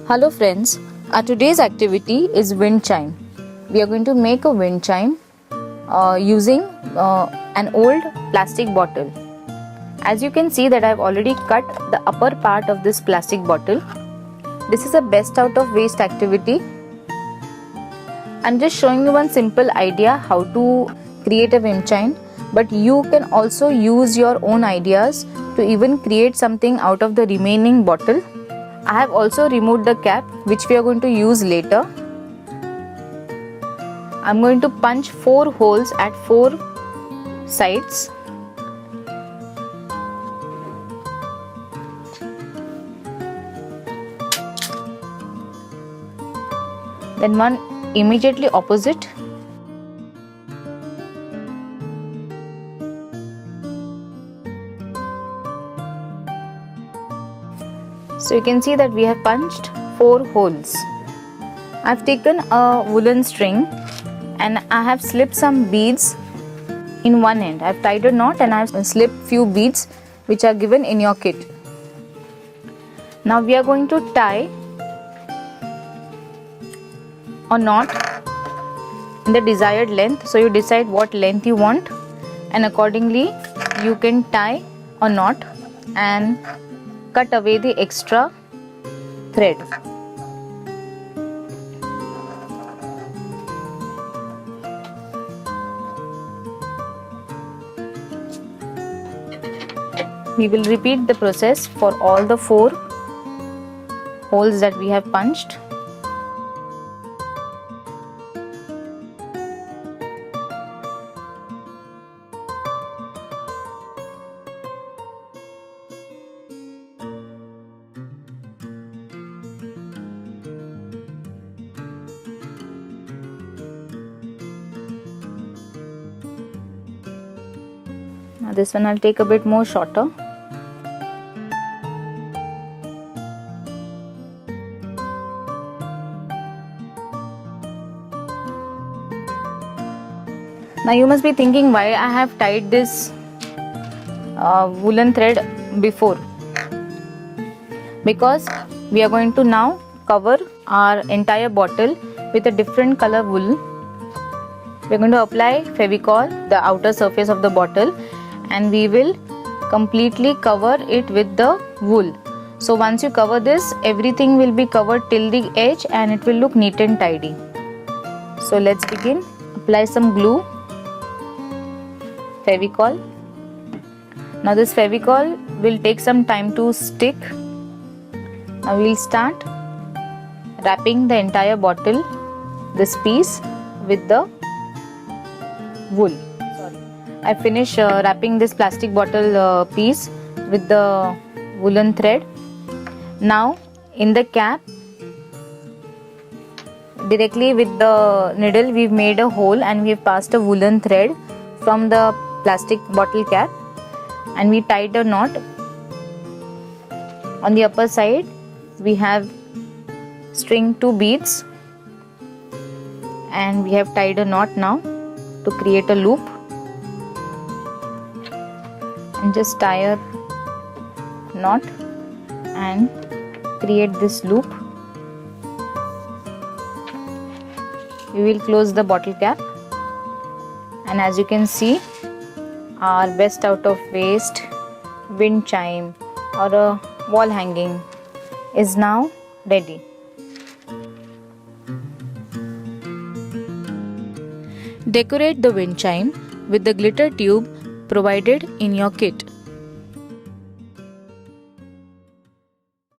Hello friends, our today's activity is wind chime. We are going to make a wind chime using an old plastic bottle. As you can see that I have already cut the upper part of this plastic bottle. This is a best out of waste activity. I'm just showing you one simple idea how to create a wind chime, but you can also use your own ideas to even create something out of the remaining bottle. I have also removed the cap, which we are going to use later. I'm going to punch 4 holes at 4 sides. Then one immediately opposite. So you can see that we have punched 4 holes. I've taken a woolen string and I have slipped some beads in one end. I've tied a knot and I've slipped few beads which are given in your kit. Now we are going to tie a knot in the desired length. So you decide what length you want and accordingly you can tie a knot and cut away the extra thread. We will repeat the process for all the 4 holes that we have punched. Now this one I'll take a bit more shorter. Now you must be thinking why I have tied this woolen thread before. Because we are going to now cover our entire bottle with a different color wool. We are going to apply Fevicol, the outer surface of the bottle, and we will completely cover it with the wool. So once you cover this, everything will be covered till the edge and it will look neat and tidy. So let's begin. Apply some glue, Fevicol. Now this Fevicol will take some time to stick. Now we will start wrapping the entire bottle, this piece, with the wool. I finished wrapping this plastic bottle piece with the woolen thread. Now in the cap, directly with the needle we've made a hole and we've passed a woolen thread from the plastic bottle cap and we tied a knot. On the upper side we have string 2 beads and we have tied a knot now to create a loop. And just tie a knot and create this loop. We will close the bottle cap, and as you can see, our best out of waste wind chime or a wall hanging is now ready. Decorate the wind chime with the glitter tube provided in your kit.